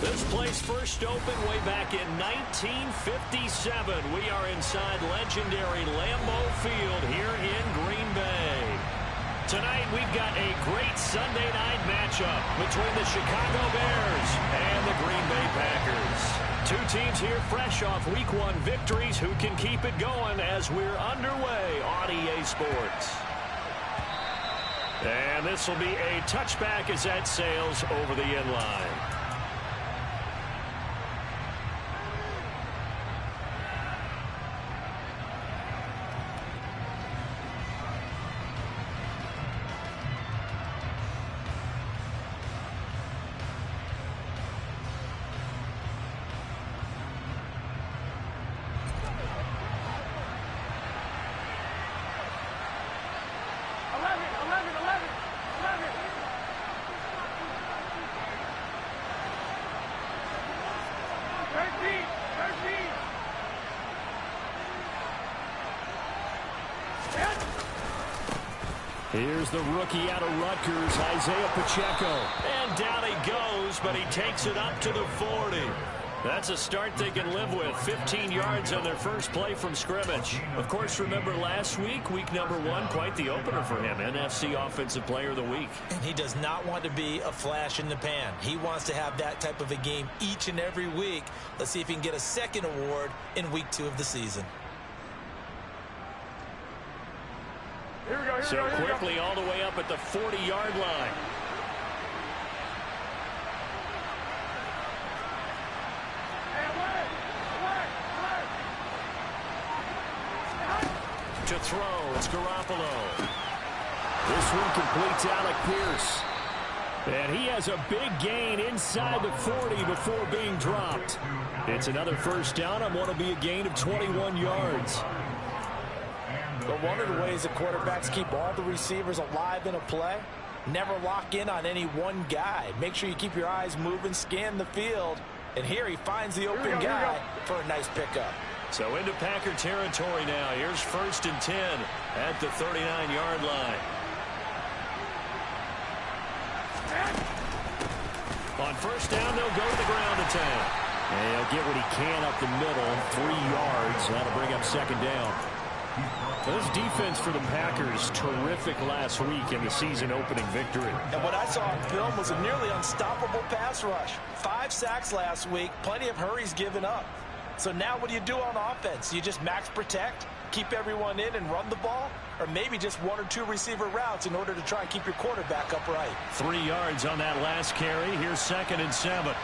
This place first opened way back in 1957. We are inside legendary Lambeau Field here in Green Bay. Tonight we've got a great Sunday night matchup between the Chicago Bears and the Green Bay Packers. Two teams here fresh off Week 1 victories who can keep it going as we're underway on EA Sports. And this will be a touchback as that sails over the end line. Here's the rookie out of Rutgers, Isaiah Pacheco. And down he goes, but he takes it up to the 40. That's a start they can live with. 15 yards on their first play from scrimmage. Of course, remember last week, week number 1, quite the opener for him. NFC Offensive Player of the Week. And he does not want to be a flash in the pan. He wants to have that type of a game each and every week. Let's see if he can get a second award in week 2 of the season. So quickly all the way up at the 40-yard line. To throw, it's Garoppolo. This one completes Alec Pierce. And he has a big gain inside the 40 before being dropped. It's another first down on what will be a gain of 21 yards. But one of the ways that quarterbacks keep all the receivers alive in a play, never lock in on any one guy. Make sure you keep your eyes moving, scan the field. And here he finds the open guy for a nice pickup. So into Packer territory now. Here's 1st and 10 at the 39-yard line. On first down, they'll go to the ground attack. And he'll get what he can up the middle, 3 yards. That'll bring up second down. This defense for the Packers, terrific last week in the season-opening victory. And what I saw on film was a nearly unstoppable pass rush. 5 sacks last week, plenty of hurries given up. So now what do you do on offense? You just max protect, keep everyone in and run the ball? Or maybe just 1 or 2 receiver routes in order to try and keep your quarterback upright? 3 yards on that last carry. Here's 2nd and 7.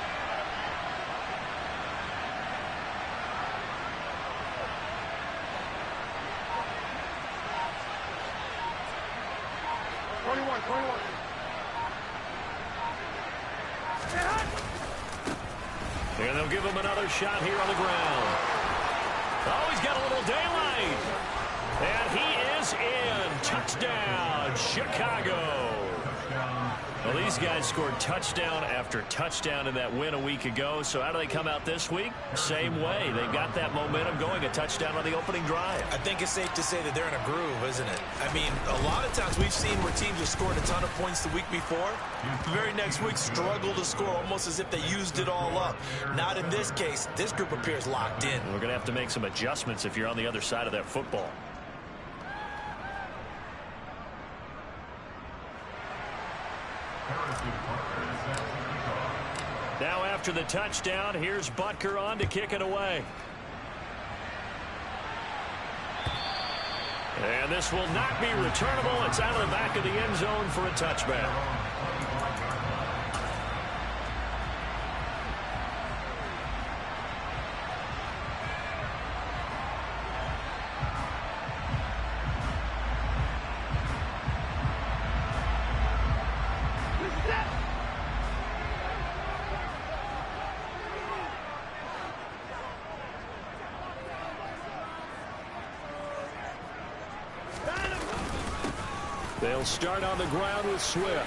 And they'll give him another shot here on the ground. Oh, he's got a little daylight. And he is in. Touchdown, Chicago. Well, these guys scored touchdown after touchdown in that win a week ago. So how do they come out this week? Same way. They've got that momentum going, a touchdown on the opening drive. I think it's safe to say that they're in a groove, isn't it? I mean, a lot of times we've seen where teams have scored a ton of points the week before. The very next week struggle to score almost as if they used it all up. Not in this case. This group appears locked in. We're going to have to make some adjustments if you're on the other side of that football. Now after the touchdown, here's Butker on to kick it away. And this will not be returnable. It's out of the back of the end zone for a touchback. They'll start on the ground with Swift.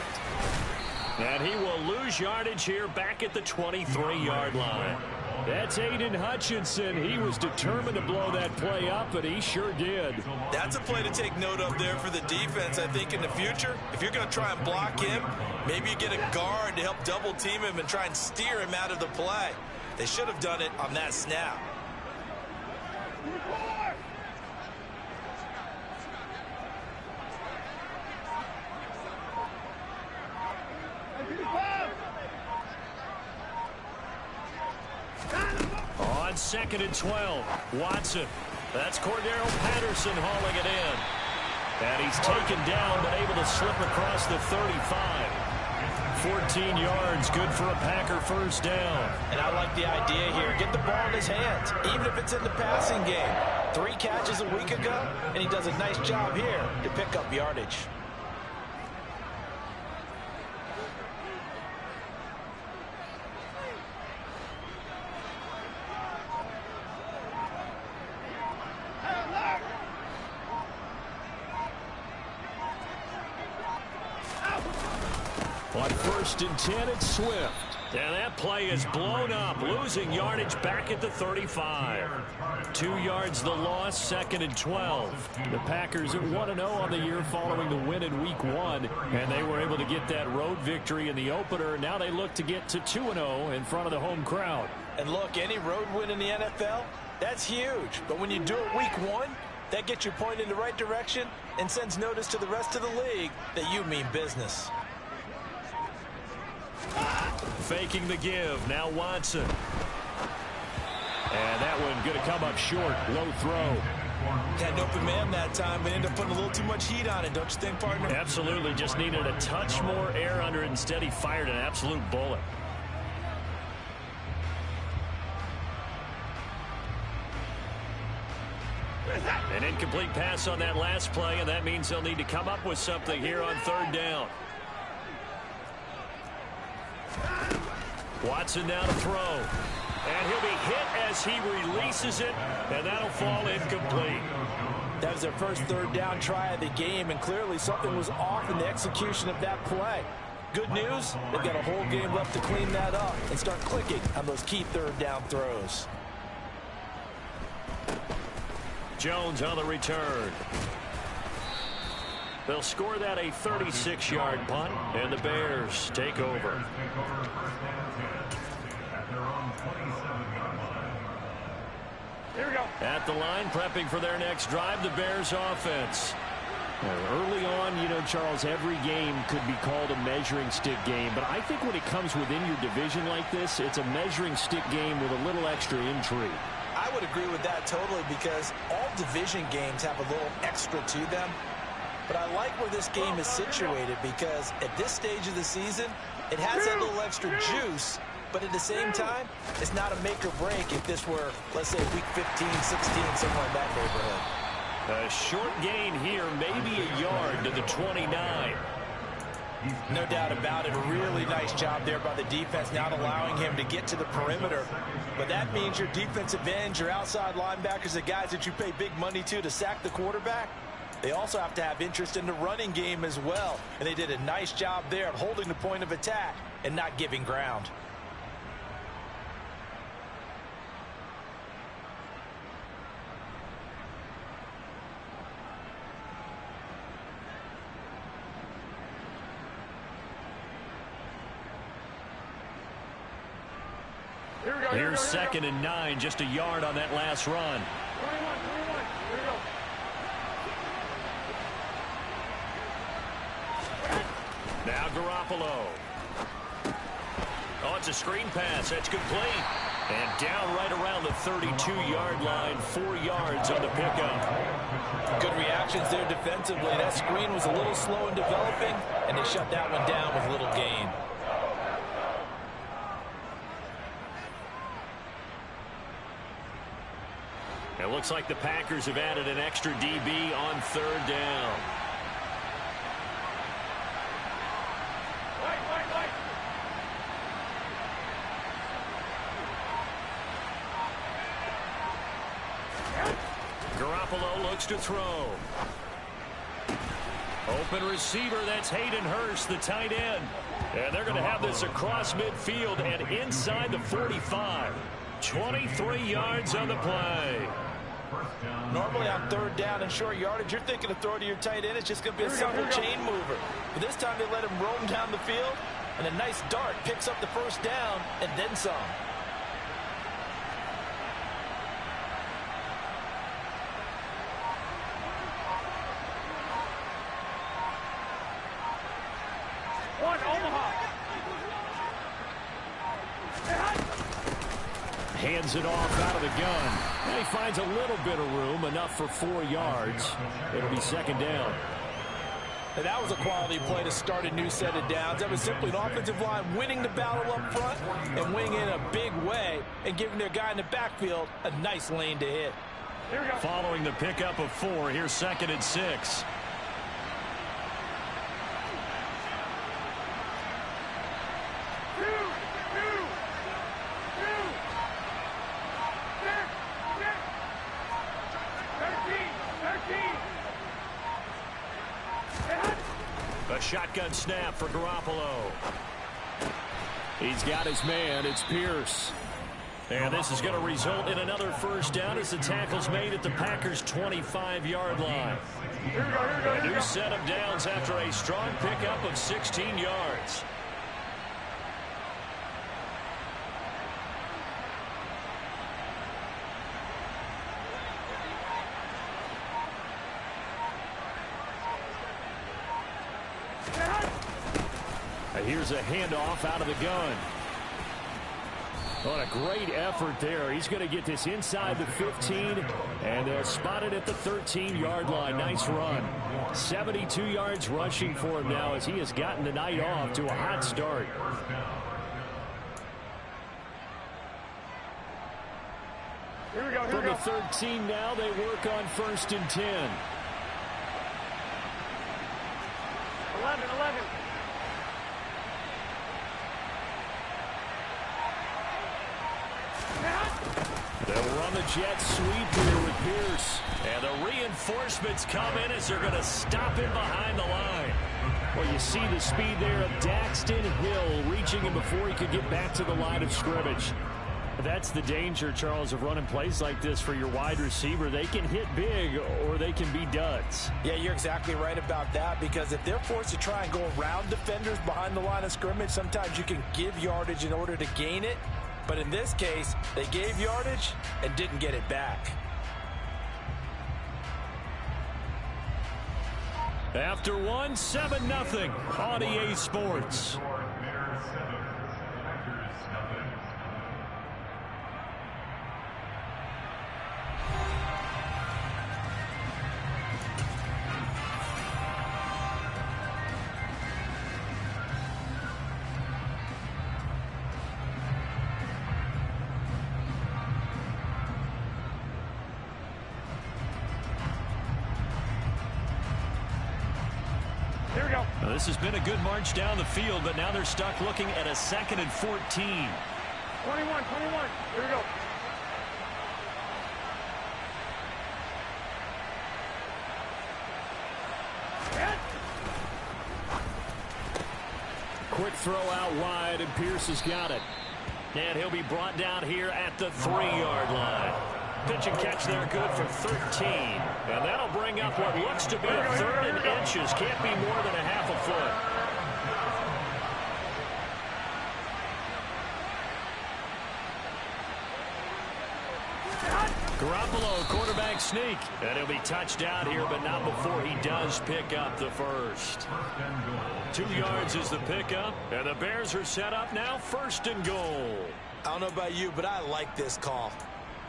And he will lose yardage here back at the 23-yard line. That's Aiden Hutchinson. He was determined to blow that play up, and he sure did. That's a play to take note of there for the defense. I think in the future, if you're going to try and block him, maybe you get a guard to help double team him and try and steer him out of the play. They should have done it on that snap. On 2nd and 12, Watson. That's Cordero Patterson hauling it in. And he's taken down, but able to slip across the 35. 14 yards, good for a Packer first down. And I like the idea here. Get the ball in his hands, even if it's in the passing game. 3 catches a week ago, and he does a nice job here to pick up yardage. On 1st and 10, it's Swift. And that play is blown up, losing yardage back at the 35. 2 yards the loss, 2nd and 12. The Packers are 1-0 on the year following the win in Week 1, and they were able to get that road victory in the opener. Now they look to get to 2-0 in front of the home crowd. And look, any road win in the NFL, that's huge. But when you do it Week 1, that gets you pointed in the right direction and sends notice to the rest of the league that you mean business. Faking the give. Now Watson. And that one going to come up short. Low throw. Had an open man that time, but ended up putting a little too much heat on it, don't you think, partner? Absolutely. Just needed a touch more air under it. Instead, he fired an absolute bullet. An incomplete pass on that last play, and that means they'll need to come up with something here on 3rd down. Watson now to throw. And he'll be hit as he releases it, and that'll fall incomplete. That was their first 3rd down try of the game, and clearly something was off in the execution of that play. Good news, they've got a whole game left to clean that up and start clicking on those key 3rd down throws. Jones on the return. They'll score that a 36-yard punt, and the Bears take over. Here we go. At the line, prepping for their next drive, the Bears offense. Early on, you know, Charles, every game could be called a measuring stick game, but I think when it comes within your division like this, it's a measuring stick game with a little extra intrigue. I would agree with that totally, because all division games have a little extra to them. But I like where this game is situated, because at this stage of the season, it has that little extra juice, but at the same time, it's not a make or break if this were, let's say, week 15, 16, somewhere in that neighborhood. A short gain here, maybe a yard to the 29. No doubt about it. A really nice job there by the defense, not allowing him to get to the perimeter. But that means your defensive ends, your outside linebackers, the guys that you pay big money to sack the quarterback, they also have to have interest in the running game as well. And they did a nice job there of holding the point of attack and not giving ground. Here's 2nd and 9, just a yard on that last run. 21. Here we go. Now Garoppolo. Oh, it's a screen pass. That's complete. And down right around the 32-yard line, 4 yards on the pickup. Good reactions there defensively. That screen was a little slow in developing, and they shut that one down with little gain. It looks like the Packers have added an extra DB on 3rd down. Garoppolo looks to throw. Open receiver, that's Hayden Hurst, the tight end. And they're going to have this across midfield and inside the 45. 23 yards on the play. Normally on third down and short yardage, you're thinking to throw to your tight end. It's just going to be a simple chain mover. But this time they let him roam down the field, and a nice dart picks up the first down and then some. One, Omaha. Hands it off out of the gun. And he finds a little bit of room, enough for 4 yards. It'll be second down. And that was a quality play to start a new set of downs. That was simply an offensive line winning the battle up front and winning in a big way and giving their guy in the backfield a nice lane to hit. Here we go. Following the pickup of 4, here's 2nd and 6. A shotgun snap for Garoppolo. He's got his man. It's Pierce. And this is going to result in another first down as the tackle's made at the Packers' 25-yard line. A new set of downs after a strong pickup of 16 yards. Here's a handoff out of the gun. What a great effort there. He's going to get this inside the 15, and they'll spot it at the 13-yard line. Nice run. 72 yards rushing for him now as he has gotten the night off to a hot start. Here we go. From the 13 now, they work on 1st and 10. 11. They'll run the jet sweep here with Pierce. And the reinforcements come in as they're going to stop him behind the line. Well, you see the speed there of Daxton Hill reaching him before he could get back to the line of scrimmage. That's the danger, Charles, of running plays like this for your wide receiver. They can hit big or they can be duds. Yeah, you're exactly right about that, because if they're forced to try and go around defenders behind the line of scrimmage, sometimes you can give yardage in order to gain it. But in this case, they gave yardage and didn't get it back. After one, 7-0 on EA Sports. Now, this has been a good march down the field, but now they're stuck looking at a 2nd and 14. 21. Here we go. Quick throw out wide, and Pierce has got it. And he'll be brought down here at the 3-yard line. Pitch and catch there, good for 13. And that'll bring up what looks to be a 3rd and inches. Can't be more than a half a foot. Garoppolo, quarterback sneak. And he'll be touched out here, but not before he does pick up the first. 2 yards is the pickup, and the Bears are set up now, 1st and goal. I don't know about you, but I like this call.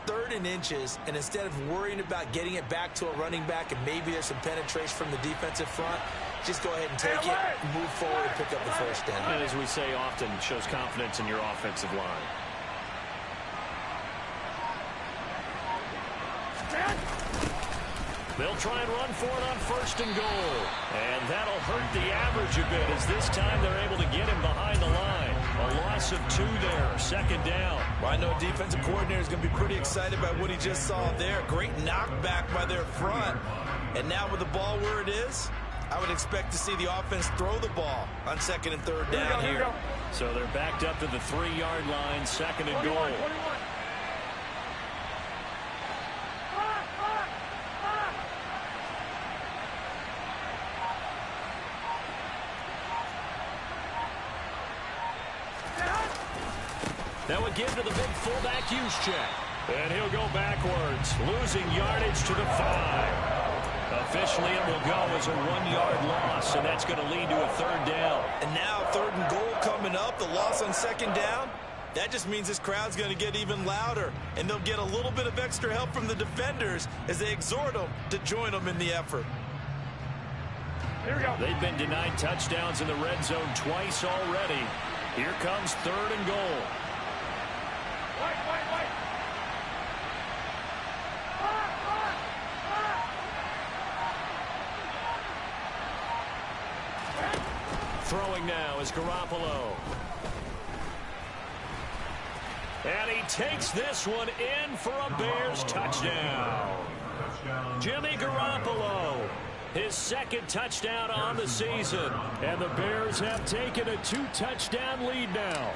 3rd and inches, and instead of worrying about getting it back to a running back and maybe there's some penetration from the defensive front, just go ahead and take it, move forward, and pick up the first down. And as we say often, shows confidence in your offensive line. They'll try and run for it on 1st and goal. And that'll hurt the average a bit as this time they're able to get him behind the line. A loss of 2 there, 2nd down. Well, I know defensive coordinator is going to be pretty excited by what he just saw there. Great knockback by their front. And now with the ball where it is, I would expect to see the offense throw the ball on 2nd and 3rd down here. So they're backed up to the 3-yard line, 2nd and goal. Now again to the big fullback use check. And he'll go backwards, losing yardage to the 5. Officially, it will go as a 1-yard loss, and that's going to lead to a 3rd down. And now 3rd and goal coming up, the loss on 2nd down. That just means this crowd's going to get even louder, and they'll get a little bit of extra help from the defenders as they exhort them to join them in the effort. Here we go. They've been denied touchdowns in the red zone twice already. Here comes 3rd and goal. Wait. Throwing now is Garoppolo. And he takes this one in for a Bears touchdown. Jimmy Garoppolo, his 2nd touchdown on the season. And the Bears have taken a 2-touchdown lead now.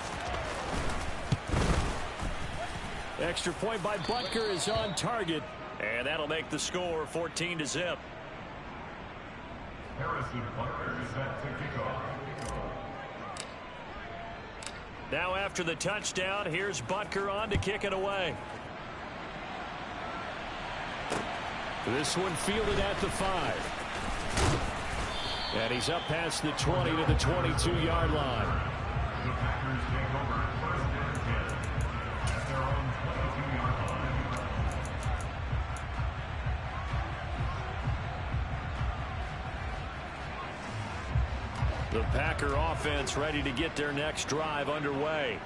Extra point by Butker is on target. And that'll make the score 14-0. Harrison Butker is set to kick off. Now after the touchdown, here's Butker on to kick it away. This one fielded at the 5. And he's up past the 20 to the 22-yard line. The Packers take over 1st and 10 at their own 22-yard line. The Packer offense ready to get their next drive underway.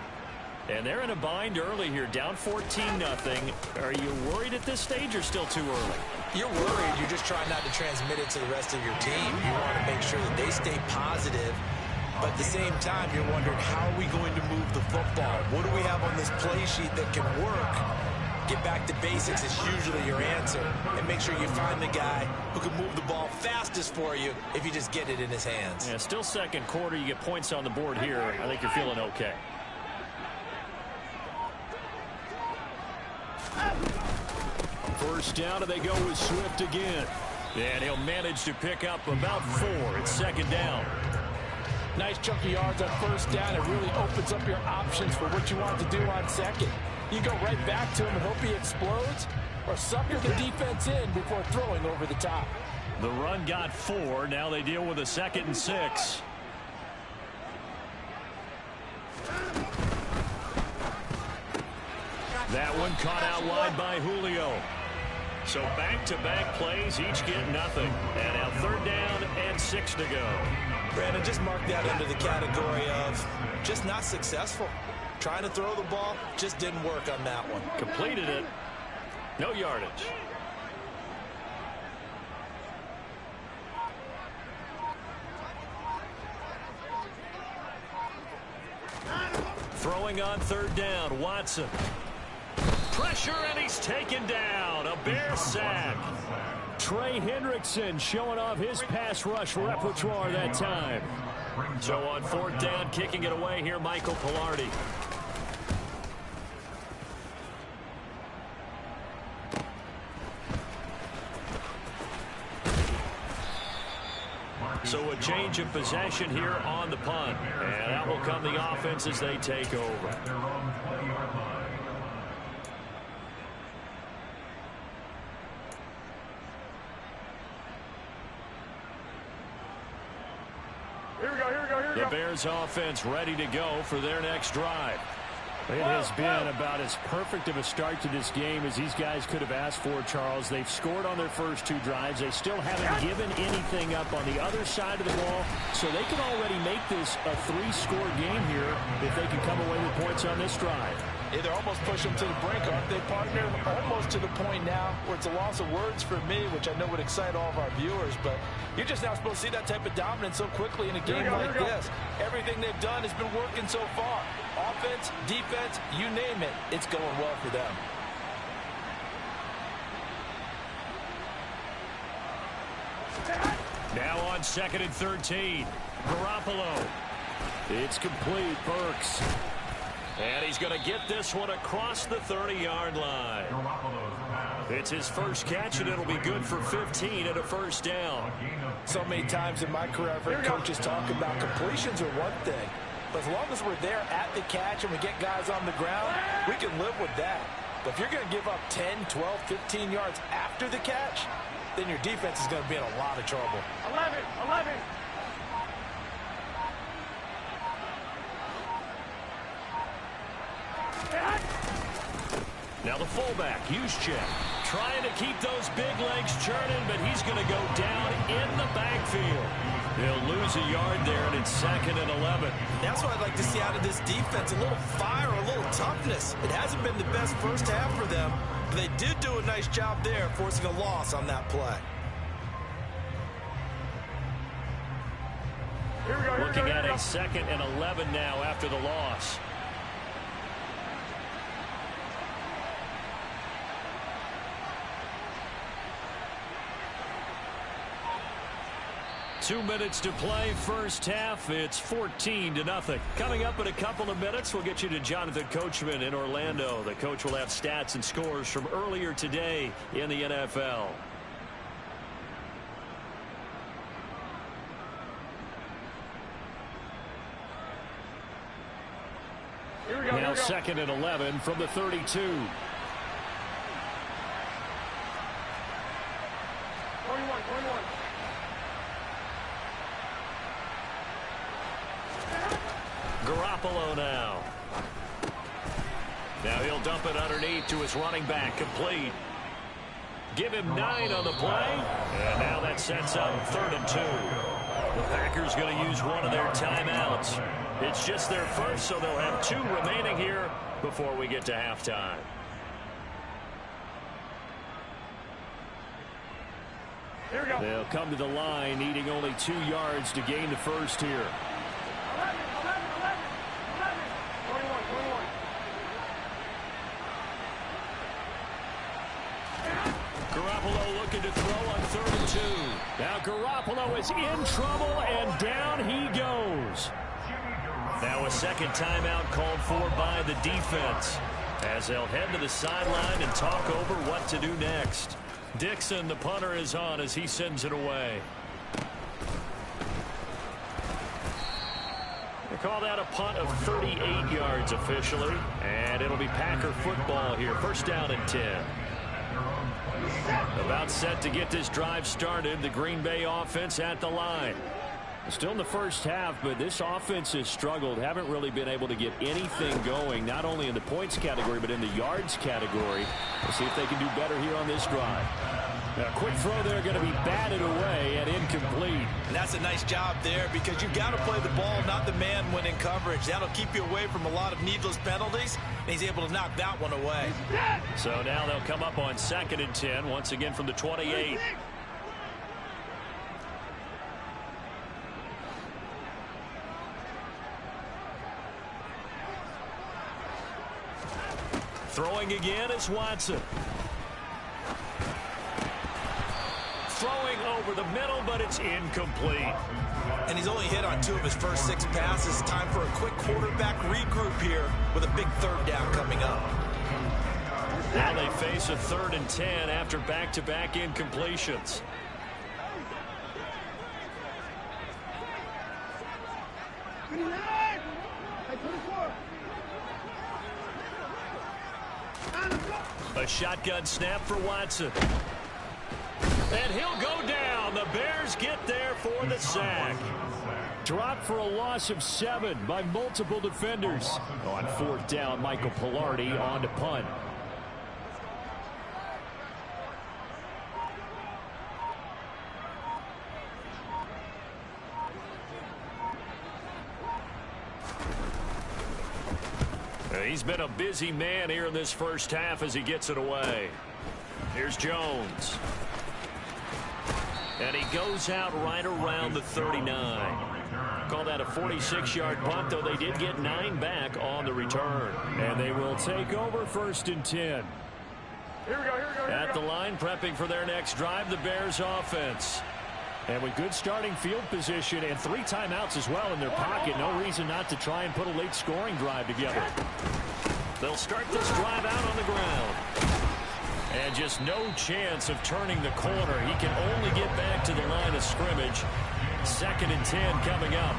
And they're in a bind early here, down 14-0. Are you worried at this stage or still too early? You're worried. You're just trying not to transmit it to the rest of your team. You want to make sure that they stay positive. But at the same time, you're wondering, how are we going to move the football? What do we have on this play sheet that can work? Get back to basics is usually your answer. And make sure you find the guy who can move the ball fastest for you if you just get it in his hands. Yeah, still 2nd quarter. You get points on the board here. I think you're feeling okay. First down, and they go with Swift again. And he'll manage to pick up about 4. It's 2nd down. Nice chunky yards on 1st down. It really opens up your options for what you want to do on 2nd. You go right back to him and hope he explodes, or sucker the defense in before throwing over the top. The run got 4. Now they deal with a 2nd and 6. That one caught out wide by Julio. So back-to-back plays, each get nothing. And now 3rd down and 6 to go. Brandon, just mark that under the category of just not successful. Trying to throw the ball, just didn't work on that one. Completed it. No yardage. Throwing on 3rd down, Watson. Pressure, and he's taken down. A Bear sack. Trey Hendrickson showing off his pass rush repertoire that time. So on 4th down, kicking it away here, Michael Pilardi. So a change of possession here on the punt. And out will come the offense as they take over. The Bears offense ready to go for their next drive. It has been about as perfect of a start to this game as these guys could have asked for, Charles. They've scored on their first 2 drives. They still haven't given anything up on the other side of the ball, so they can already make this a 3-score game here if they can come away with points on this drive. Yeah, they're almost pushing them to the brink, aren't they, partner? Almost to the point now where it's a loss of words for me, which I know would excite all of our viewers, but you're just not supposed to see that type of dominance so quickly in a game like this. Everything they've done has been working so far. Offense, defense, you name it, it's going well for them. Now on 2nd and 13. Garoppolo. It's complete. Burks. And he's going to get this one across the 30-yard line. It's his first catch, and it'll be good for 15 and a 1st down. So many times in my career, I've heard coaches talk about completions are one thing. But as long as we're there at the catch and we get guys on the ground, we can live with that. But if you're going to give up 10, 12, 15 yards after the catch, then your defense is going to be in a lot of trouble. 11, 11. Now the fullback, Juszczyk, trying to keep those big legs churning, but he's going to go down in the backfield. He'll lose a yard there, and it's 2nd and 11. That's what I'd like to see out of this defense, a little fire, a little toughness. It hasn't been the best first half for them, but they did do a nice job there, forcing a loss on that play. Here we go, Looking at a 2nd and 11 now after the loss. Two minutes to play first half. It's 14-0. Coming up in a couple of minutes, we'll get you to Jonathan Coachman in Orlando. The coach will have stats and scores from earlier today in the NFL. Here we go, Now 2nd and 11 from the 32. 21, 21. Garoppolo now. Now he'll dump it underneath to his running back, complete. Give him 9 on the play. And now that sets up 3rd and 2. The Packers going to use one of their timeouts. It's just their first, so they'll have 2 remaining here before we get to halftime. Here we go. They'll come to the line, needing only 2 yards to gain the first here. 11, 11, 11, 11. 21, 21. Garoppolo looking to throw on 3rd and 2. Now Garoppolo is in trouble, and down he goes. Now a second timeout called for by the defense, as they'll head to the sideline and talk over what to do next. Dixon, the punter, is on as he sends it away. They call that a punt of 38 yards officially, and it'll be Packer football here. First down and 10. About set to get this drive started. The Green Bay offense at the line. Still in the first half, but this offense has struggled. Haven't really been able to get anything going, not only in the points category, but in the yards category. We'll see if they can do better here on this drive. Now, a quick throw there going to be batted away and incomplete. And that's a nice job there, because you've got to play the ball, not the man when in coverage. That'll keep you away from a lot of needless penalties, and he's able to knock that one away. So now they'll come up on 2nd and 10, once again from the 28. Throwing again is Watson. Throwing over the middle, but it's incomplete. And he's only hit on 2 of his first 6 passes. Time for a quick quarterback regroup here with a big 3rd down coming up. Now they face a 3rd and 10 after back-to-back incompletions. A shotgun snap for Watson. And he'll go down. The Bears get there for the sack. Dropped for a loss of 7 by multiple defenders. On 4th down, Michael Pilardi on to punt. He's been a busy man here in this first half as he gets it away. Here's Jones. And he goes out right around the 39. Call that a 46-yard punt, though they did get 9 back on the return. And they will take over 1st and 10. Here we go, here we go. At the line, prepping for their next drive, the Bears offense. And with good starting field position and 3 timeouts as well in their pocket, no reason not to try and put a late scoring drive together. They'll start this drive out on the ground. And just no chance of turning the corner. He can only get back to the line of scrimmage. 2nd and 10 coming up.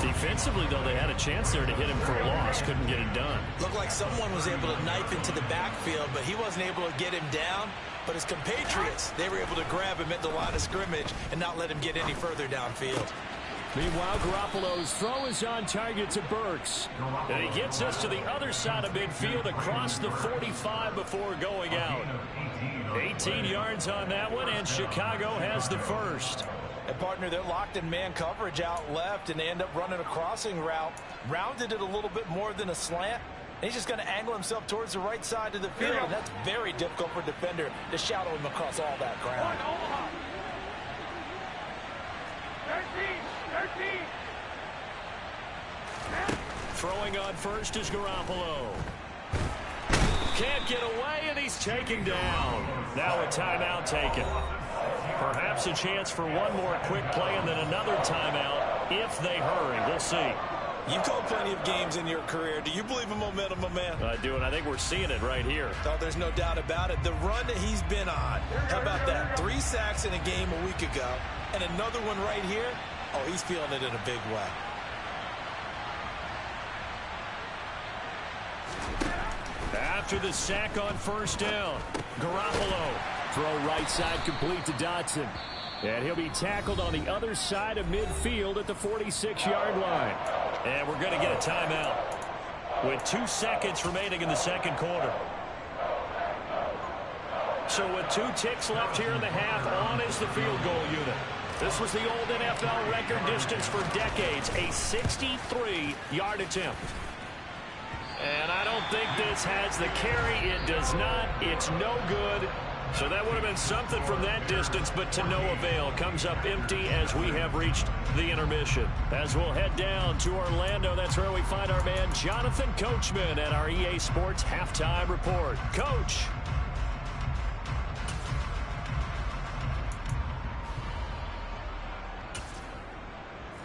Defensively, though, they had a chance there to hit him for a loss. Couldn't get it done. Looked like someone was able to knife into the backfield, but he wasn't able to get him down. But his compatriots, they were able to grab him at the line of scrimmage and not let him get any further downfield. Meanwhile, Garoppolo's throw is on target to Burks. And he gets us to the other side of midfield across the 45 before going out. 18 yards on that one, and Chicago has the first. And, partner, they're locked in man coverage out left, and they end up running a crossing route. Rounded it a little bit more than a slant. And he's just going to angle himself towards the right side of the field. And that's very difficult for a defender to shadow him across all that ground. 13. Throwing on first is Garoppolo. Can't get away, and he's taken down. Now a timeout taken. Perhaps a chance for one more quick play and then another timeout if they hurry. We'll see. You've called plenty of games in your career. Do you believe in momentum, my man? I do, and I think we're seeing it right here. Oh, there's no doubt about it. The run that he's been on, how about that? 3 sacks in a game a week ago, and another one right here. Oh, he's feeling it in a big way. After the sack on first down, Garoppolo. Throw right side complete to Dotson. And he'll be tackled on the other side of midfield at the 46-yard line. And we're going to get a timeout with 2 seconds remaining in the second quarter. So with 2 ticks left here in the half, on is the field goal unit. This was the old NFL record distance for decades, a 63-yard attempt. And I don't think this has the carry. It does not. It's no good. So that would have been something from that distance, but to no avail. Comes up empty as we have reached the intermission. As we'll head down to Orlando, that's where we find our man Jonathan Coachman at our EA Sports Halftime Report. Coach.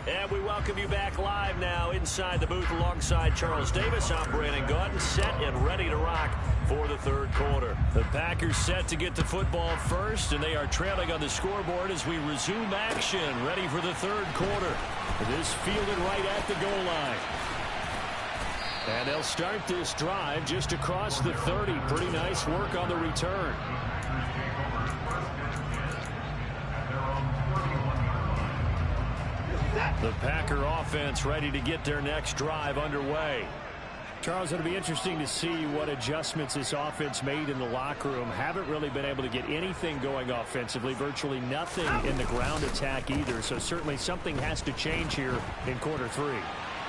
And we welcome you back live now inside the booth alongside Charles Davis. I'm Brandon Gaudin, set and ready to rock for the third quarter. The Packers set to get the football first, and they are trailing on the scoreboard as we resume action, ready for the third quarter. This fielded right at the goal line. And they'll start this drive just across the 30. Pretty nice work on the return. The Packer offense ready to get their next drive underway. Charles, it'll be interesting to see what adjustments this offense made in the locker room. Haven't really been able to get anything going offensively. Virtually nothing in the ground attack either. So certainly something has to change here in quarter 3.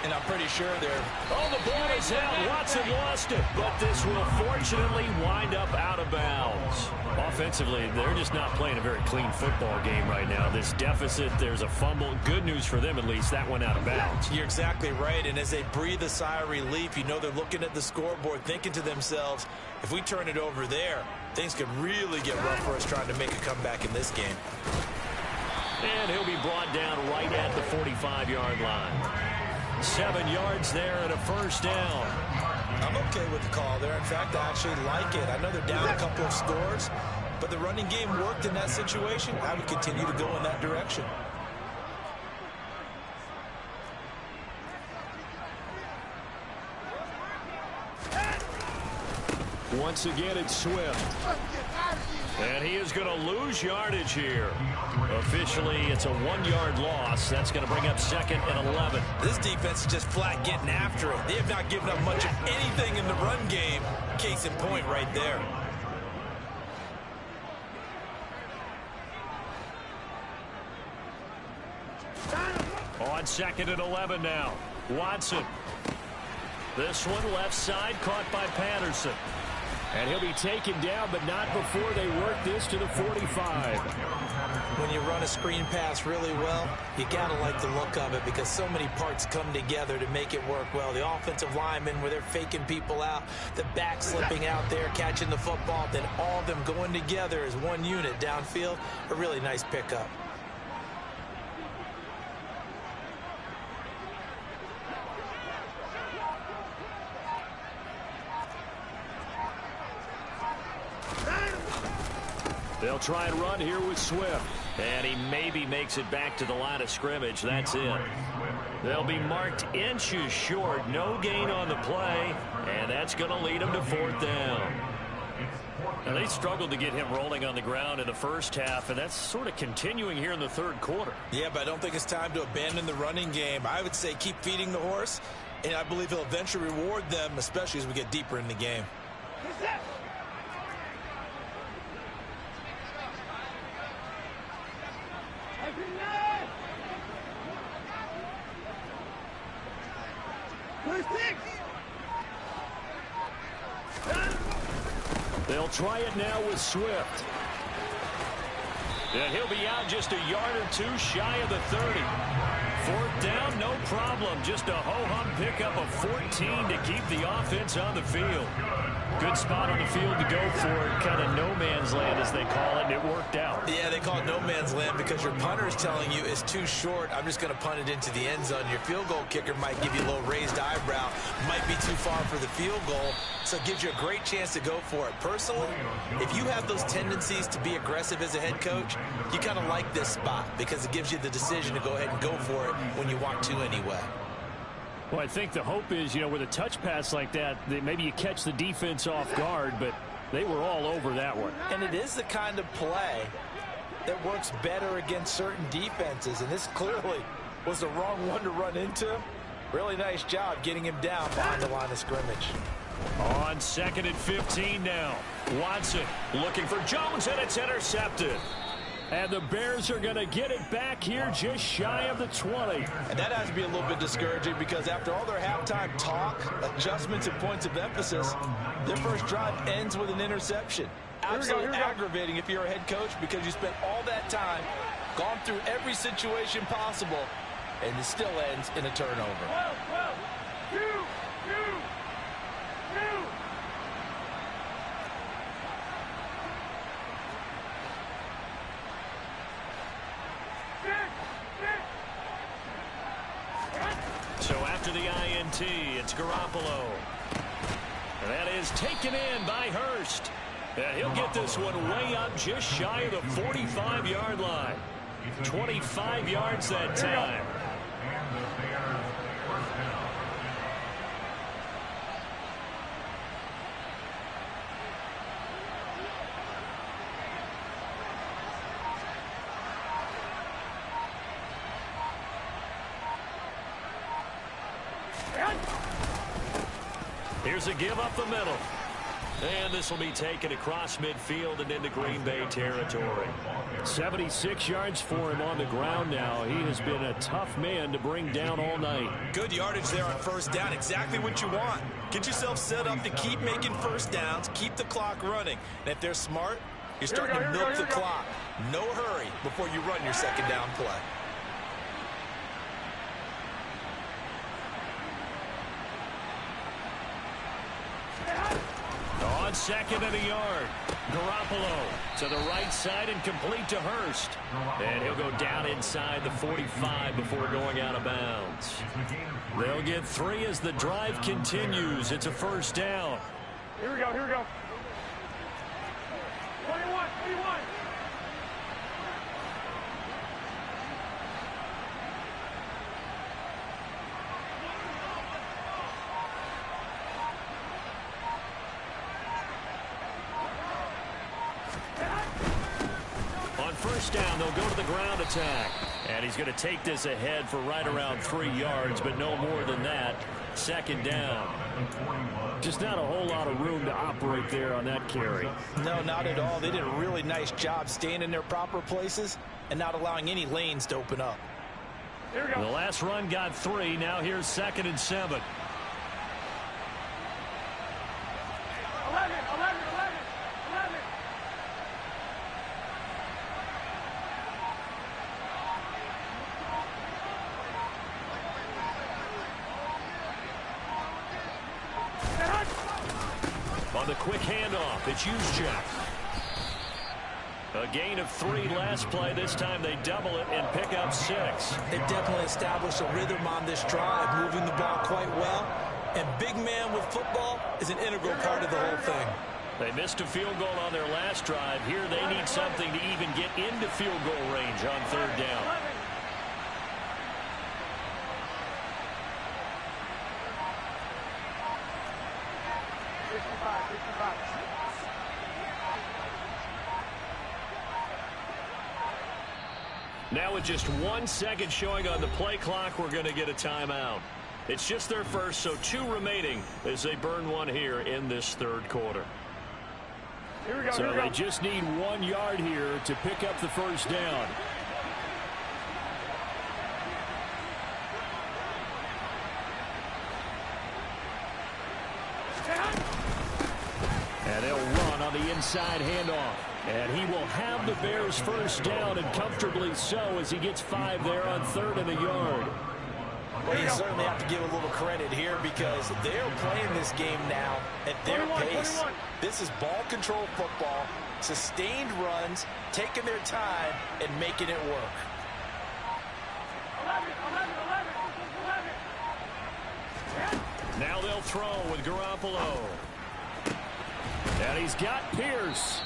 And I'm pretty sure they're... Oh, the ball is out. Watson lost it. But this will fortunately wind up out of bounds. Offensively, they're just not playing a very clean football game right now. This deficit, there's a fumble. Good news for them, at least. That went out of bounds. You're exactly right. And as they breathe a sigh of relief, you know they're looking at the scoreboard, thinking to themselves, if we turn it over there, things could really get rough for us trying to make a comeback in this game. And he'll be brought down right at the 45-yard line. 7 yards there and a first down. I'm okay with the call there. In fact, I actually like it. I know they're down a couple of scores, but the running game worked in that situation. I would continue to go in that direction. Once again, it's Swift. And he is going to lose yardage here. Officially, it's a 1-yard loss. That's going to bring up 2nd and 11. This defense is just flat getting after it. They have not given up much of anything in the run game. Case in point right there. On 2nd and 11 now. Watson. This one left side caught by Patterson. And he'll be taken down, but not before they work this to the 45. When you run a screen pass really well, you got to like the look of it because so many parts come together to make it work well. The offensive linemen, where they're faking people out, the back slipping out there, catching the football, then all of them going together as one unit downfield. A really nice pickup. They'll try and run here with Swift. And he maybe makes it back to the line of scrimmage. That's it. They'll be marked inches short. No gain on the play, and that's going to lead them to 4th down. And they struggled to get him rolling on the ground in the first half, and that's sort of continuing here in the 3rd quarter. Yeah, but I don't think it's time to abandon the running game. I would say keep feeding the horse, and I believe he'll eventually reward them, especially as we get deeper in the game. They'll try it now with Swift. And he'll be out just a yard or two shy of the 30. 4th down, no problem. Just a ho-hum pickup of 14 to keep the offense on the field. Good spot on the field to go for it. Kind of no man's land, as they call it, and it worked out. Yeah, they call it no man's land because your punter is telling you it's too short. I'm just going to punt it into the end zone. Your field goal kicker might give you a little raised eyebrow. Might be too far for the field goal, so it gives you a great chance to go for it. Personally, if you have those tendencies to be aggressive as a head coach, you kind of like this spot because it gives you the decision to go ahead and go for it when you want to anyway. Well, I think the hope is, with a touch pass like that maybe you catch the defense off guard, but they were all over that one. And it is the kind of play that works better against certain defenses, and this clearly was the wrong one to run into. Really nice job getting him down behind the line of scrimmage. On 2nd and 15 now. Watson looking for Jones, and it's intercepted. And the Bears are going to get it back here just shy of the 20. And that has to be a little bit discouraging because after all their halftime talk, adjustments, and points of emphasis, their first drive ends with an interception. Absolutely aggravating if you're a head coach because you spent all that time, gone through every situation possible, and it still ends in a turnover. 12, 2, 2, 2. So after the INT, it's Garoppolo. That is taken in by Hurst. And he'll get this one way up just shy of the 45-yard line. 25 yards that time. Here's a give up the middle. And this will be taken across midfield and into Green Bay territory. 76 yards for him on the ground now. He has been a tough man to bring down all night. Good yardage there on 1st down. Exactly what you want. Get yourself set up to keep making 1st downs, keep the clock running. And if they're smart, you're starting to milk the clock. No hurry before you run your 2nd down play. On 2nd and a yard. Garoppolo to the right side and complete to Hurst. And he'll go down inside the 45 before going out of bounds. They'll get 3 as the drive continues. It's a 1st down. Here we go, here we go. 21, 21. On 1st down, they'll go to the ground attack. And he's going to take this ahead for right around 3 yards, but no more than that. 2nd down. Just not a whole lot of room to operate there on that carry. No, not at all. They did a really nice job staying in their proper places and not allowing any lanes to open up. Here we go. The last run got 3. Now here's 2nd and 7. 11, 11, 11, 11. On the quick handoff, it's Juszczyk. A gain of 3 last play. This time they double it and pick up 6. They definitely established a rhythm on this drive, moving the ball quite well. And big man with football is an integral part of the whole thing. They missed a field goal on their last drive. Here they need something to even get into field goal range on 3rd down. 65, 65. Now with just 1 second showing on the play clock, we're going to get a timeout. It's just their first, so 2 remaining as they burn one here in this third quarter. Here we go, So here we go. they just need 1 yard here to pick up the first down. And they'll run on the inside handoff. And he will have the Bears first down, and comfortably so, as he gets 5 there on 3rd and a yard. Well, you certainly have to give a little credit here because they're playing this game now at their 21, pace. 21. This is ball control football, sustained runs, taking their time, and making it work. 11, 11, 11, 11. Now they'll throw with Garoppolo. And he's got Pierce.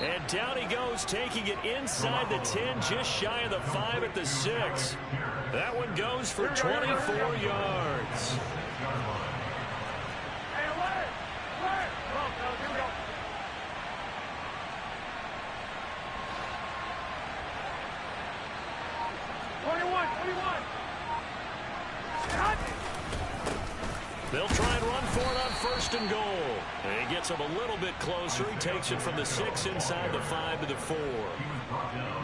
And down he goes, taking it inside the 10, just shy of the 5 at the 6. That one goes for 24 yards. Hey, alert! Alert! Come on, fellas, here we go. They'll try and run for it on 1st and goal. And he gets him a little bit closer. He takes it from the 6 inside the 5 to the 4.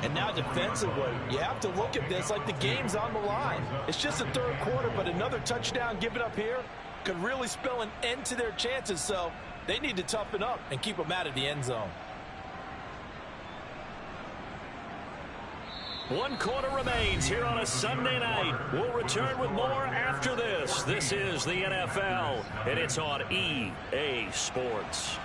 And now defensively, you have to look at this like the game's on the line. It's just the 3rd quarter, but another touchdown given up here could really spell an end to their chances. So they need to toughen up and keep them out of the end zone. 1 quarter remains here on a Sunday night. We'll return with more after this. This is the NFL, and it's on EA Sports.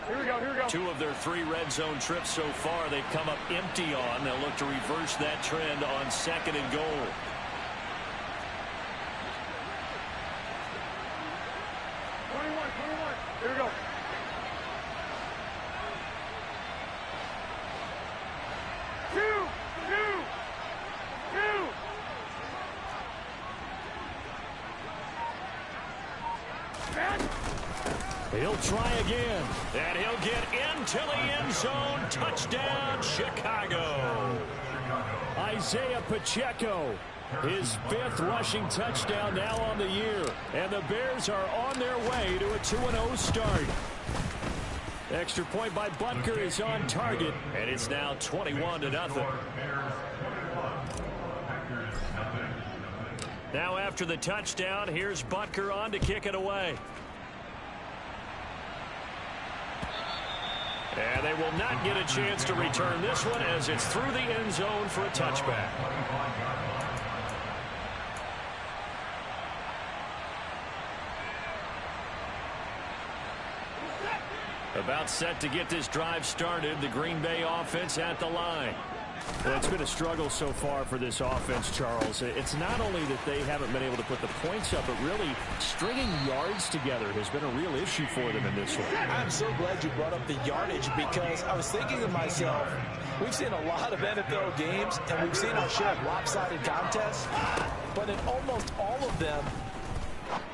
Here we go, here we go. 2 of their 3 red zone trips so far they've come up empty on. They'll look to reverse that trend on 2nd and goal. Here we go. Two. He'll try again. And he'll get into the end zone. Touchdown, Chicago. Isaiah Pacheco, his 5th rushing touchdown now on the year. And the Bears are on their way to a 2-0 start. Extra point by Butker is on target. And it's now 21-0. Now after the touchdown, here's Butker on to kick it away. And they will not get a chance to return this one as it's through the end zone for a touchback. About set to get this drive started. The Green Bay offense at the line. Well, it's been a struggle so far for this offense, Charles. It's not only that they haven't been able to put the points up, but really stringing yards together has been a real issue for them in this one. I'm so glad you brought up the yardage because I was thinking to myself, we've seen a lot of NFL games and we've seen our share of lopsided contests, but in almost all of them,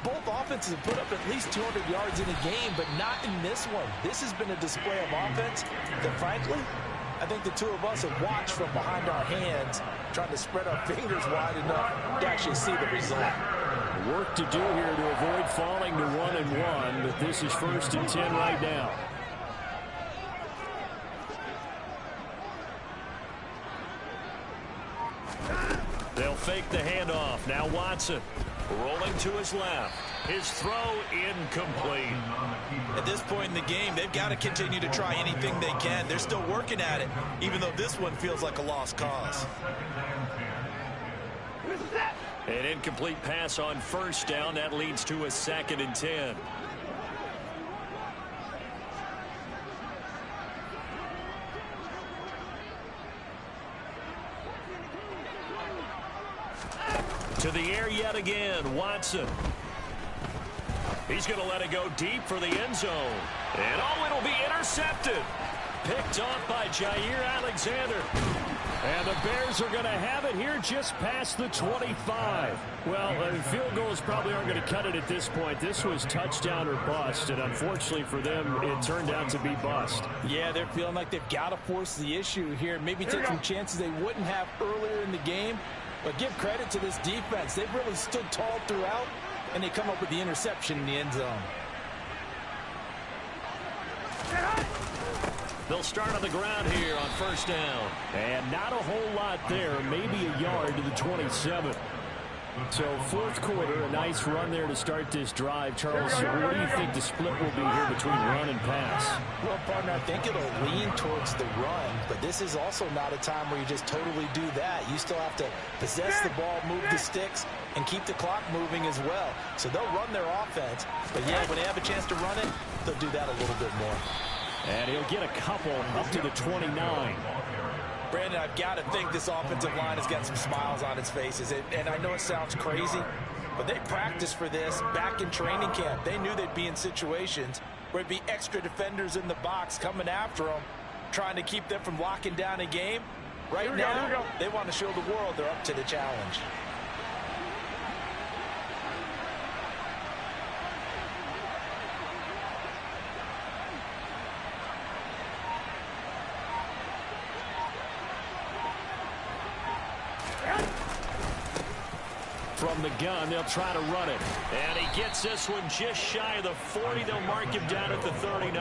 both offenses have put up at least 200 yards in a game, but not in this one. This has been a display of offense that, frankly, I think the 2 of us have watched from behind our hands, trying to spread our fingers wide enough to actually see the result. Work to do here to avoid falling to 1-1, but this is 1st and 10 right now. They'll fake the handoff. Now Watson rolling to his left. His throw incomplete. At this point in the game, they've got to continue to try anything they can. They're still working at it, even though this one feels like a lost cause. An incomplete pass on 1st down. That leads to a 2nd and 10. To the air yet again, Watson. He's going to let it go deep for the end zone. And it'll be intercepted. Picked off by Jair Alexander. And the Bears are going to have it here just past the 25. Well, field goals probably aren't going to cut it at this point. This was touchdown or bust, and unfortunately for them, it turned out to be bust. Yeah, they're feeling like they've got to force the issue here. Maybe take some chances they wouldn't have earlier in the game. But give credit to this defense. They've really stood tall throughout, and they come up with the interception in the end zone. They'll start on the ground here on first down. And not a whole lot there, maybe a yard to the 27. So fourth quarter, a nice run there to start this drive. Charles, what do you think the split will be here between run and pass? Well, partner, I think it'll lean towards the run, but this is also not a time where you just totally do that. You still have to possess the ball, move the sticks, and keep the clock moving as well. So they'll run their offense, but yeah, when they have a chance to run it, they'll do that a little bit more. And he'll get a couple up to the 29. Brandon, I've got to think this offensive line has got some smiles on its faces. And I know it sounds crazy, but they practiced for this back in training camp. They knew they'd be in situations where it'd be extra defenders in the box coming after them, trying to keep them from locking down a game. Right now, they want to show the world they're up to the challenge. From the gun, they'll try to run it. And he gets this one just shy of the 40. They'll mark him down at the 39.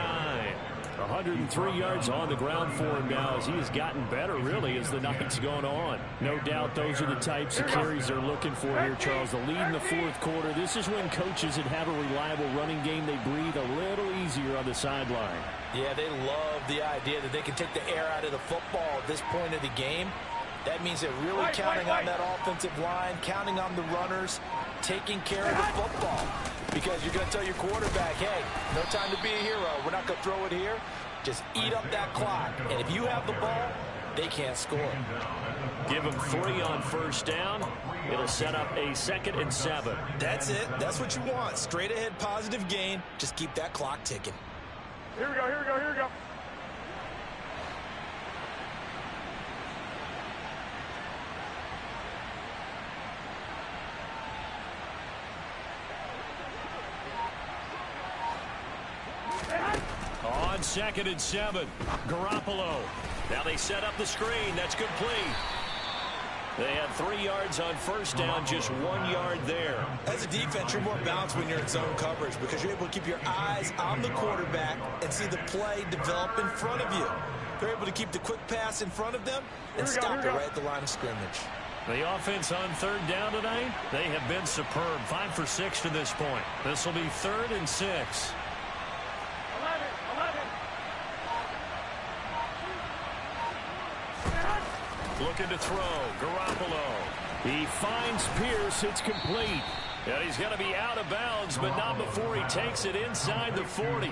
103 yards on the ground for him now as he has gotten better, really, as the night's gone on. No doubt those are the types of carries they're looking for here, Charles. The lead in the fourth quarter. This is when coaches that have a reliable running game, they breathe a little easier on the sideline. Yeah, they love the idea that they can take the air out of the football at this point of the game. That means they're really counting on that offensive line, counting on the runners, taking care of the football. Because you're going to tell your quarterback, hey, no time to be a hero. We're not going to throw it here. Just eat up that clock. And if you have the ball, they can't score. Give them 3 on first down. It'll set up a 2nd and 7. That's it. That's what you want. Straight ahead positive gain. Just keep that clock ticking. Here we go, here we go, here we go. On 2nd and 7, Garoppolo. Now they set up the screen. That's complete. They had 3 yards on first down, just 1 yard there. As a defense, you're more balanced when you're in zone coverage because you're able to keep your eyes on the quarterback and see the play develop in front of you. They're able to keep the quick pass in front of them and stop it right at the line of scrimmage. The offense on 3rd down tonight, they have been superb. 5 for 6 to this point. This will be 3rd and 6. 11. Looking to throw, Garoppolo. He finds Pierce. It's complete. And he's going to be out of bounds, but not before he takes it inside the 40.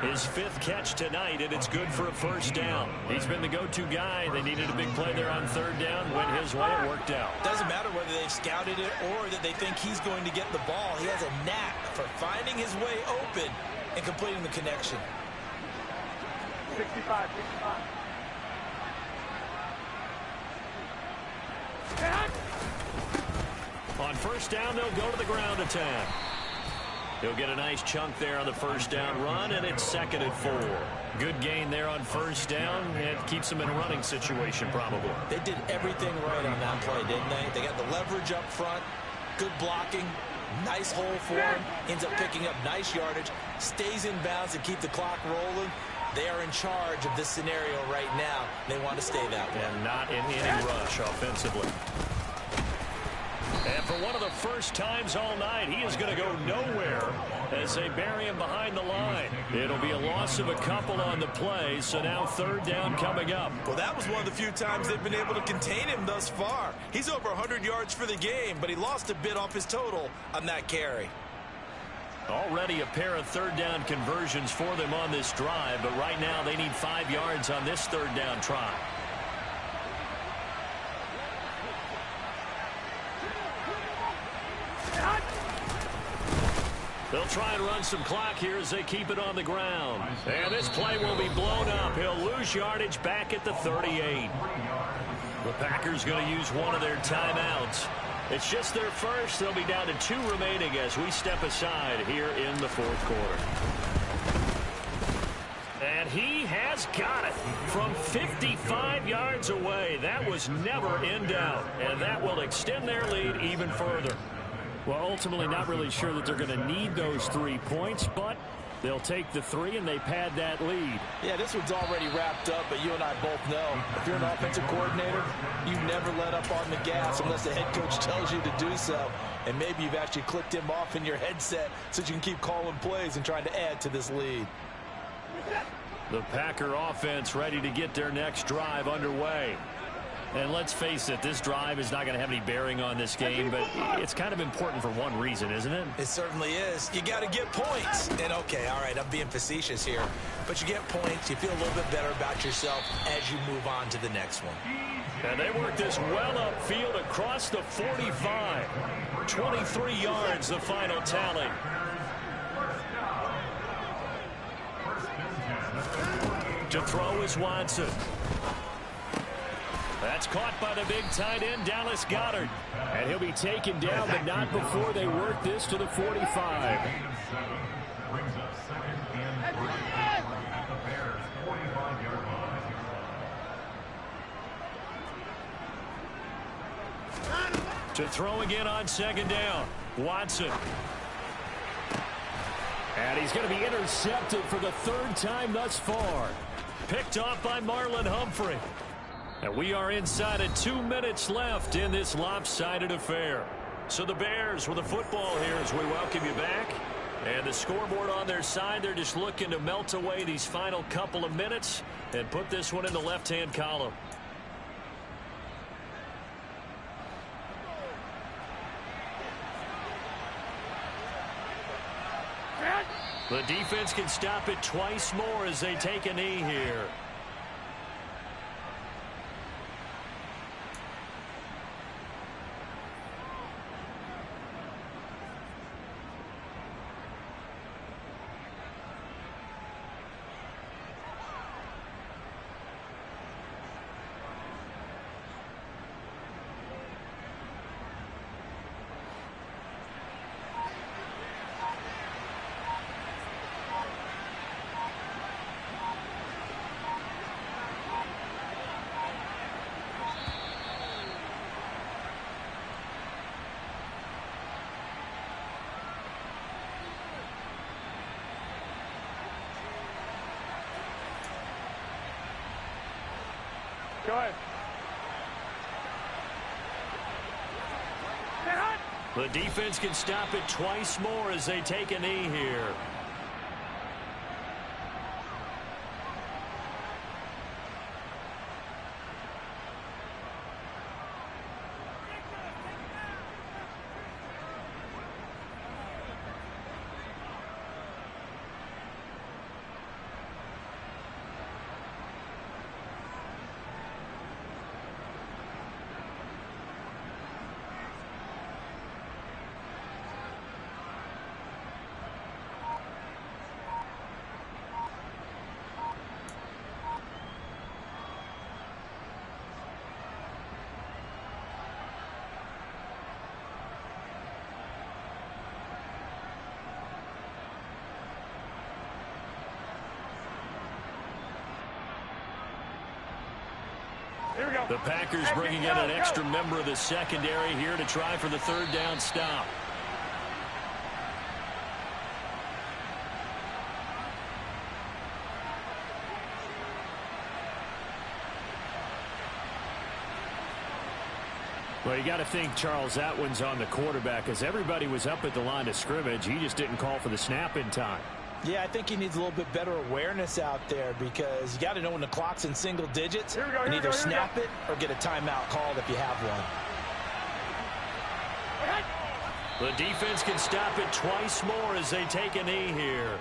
His 5th catch tonight, and it's good for a first down. He's been the go-to guy. They needed a big play there on 3rd down. Went his way. It worked out. Doesn't matter whether they've scouted it or that they think he's going to get the ball. He has a knack for finding his way open and completing the connection. 65, 65. On first down, they'll go to the ground attack. He'll get a nice chunk there on the first down run, and it's 2nd and 4. Good gain there on first down. It keeps them in a running situation, probably. They did everything right on that play, didn't they? They got the leverage up front, good blocking, nice hole for him, ends up picking up nice yardage, stays in bounds to keep the clock rolling. They are in charge of this scenario right now. They want to stay that way. And not in any rush offensively. And for one of the first times all night, he is going to go nowhere as they bury him behind the line. It'll be a loss of a couple on the play, so now 3rd down coming up. Well, that was one of the few times they've been able to contain him thus far. He's over 100 yards for the game, but he lost a bit off his total on that carry. Already a pair of 3rd down conversions for them on this drive, but right now they need 5 yards on this 3rd down try. They'll try and run some clock here as they keep it on the ground. And this play will be blown up. He'll lose yardage back at the 38. The Packers going to use one of their timeouts. It's just their first. They'll be down to 2 remaining as we step aside here in the fourth quarter. And he has got it from 55 yards away. That was never in doubt. And that will extend their lead even further. Well, ultimately, not really sure that they're going to need those 3 points, but they'll take the 3 and they pad that lead. Yeah, this one's already wrapped up, but you and I both know if you're an offensive coordinator, you never let up on the gas unless the head coach tells you to do so. And maybe you've actually clicked him off in your headset so you can keep calling plays and trying to add to this lead. The Packer offense ready to get their next drive underway. And let's face it, this drive is not going to have any bearing on this game, but it's kind of important for one reason, isn't it? It certainly is. You got to get points. And, okay, all right, I'm being facetious here. But you get points, you feel a little bit better about yourself as you move on to the next one. And they work this well upfield across the 45. 23 yards, the final tally. To throw is Watson. That's caught by the big tight end, Dallas Goedert. And he'll be taken down, but not before they work this to the 45. Brings up 2nd and 3 at the Bears' 45-yard line. To throw again on 2nd down, Watson. And he's going to be intercepted for the 3rd time thus far. Picked off by Marlon Humphrey. And we are inside of 2 minutes left in this lopsided affair. So the Bears with the football here as we welcome you back. And the scoreboard on their side, they're just looking to melt away these final couple of minutes and put this one in the left-hand column. The defense can stop it twice more as they take a knee here. Go ahead. The defense can stop it twice more as they take a knee here. The Packers bringing in an extra member of the secondary here to try for the 3rd down stop. Well, you got to think, Charles, that one's on the quarterback as everybody was up at the line of scrimmage. He just didn't call for the snap in time. Yeah, I think he needs a little bit better awareness out there because you got to know when the clock's in single digits and either snap it or get a timeout called if you have one. The defense can stop it twice more as they take a knee here.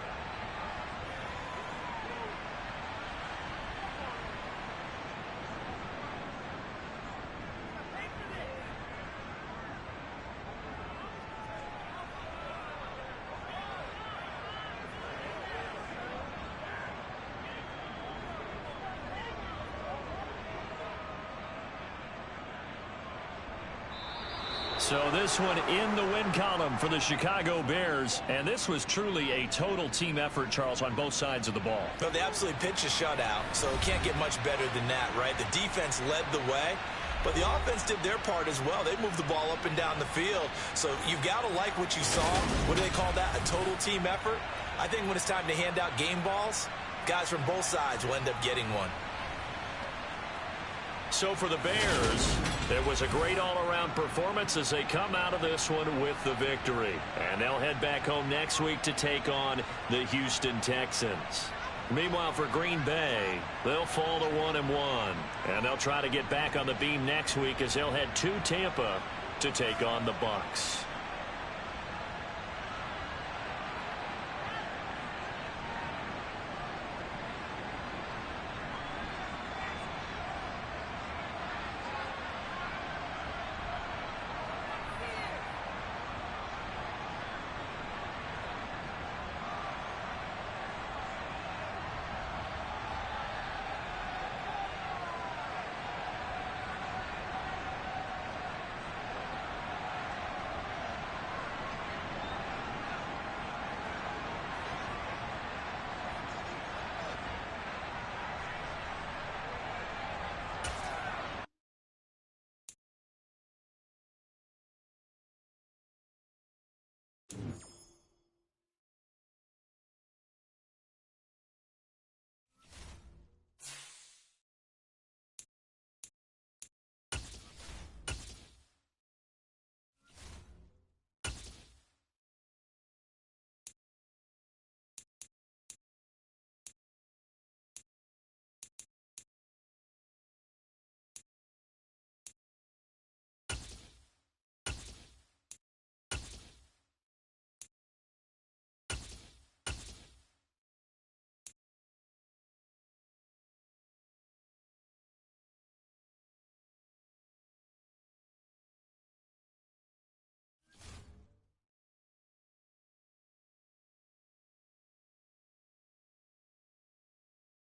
So this one in the win column for the Chicago Bears. And this was truly a total team effort, Charles, on both sides of the ball. Well, they absolutely pitched a shutout, so it can't get much better than that, right? The defense led the way, but the offense did their part as well. They moved the ball up and down the field. So you've got to like what you saw. What do they call that? A total team effort? I think when it's time to hand out game balls, guys from both sides will end up getting one. So for the Bears, it was a great all-around performance as they come out of this one with the victory. And they'll head back home next week to take on the Houston Texans. Meanwhile, for Green Bay, they'll fall to 1-1. And they'll try to get back on the beam next week as they'll head to Tampa to take on the Bucs.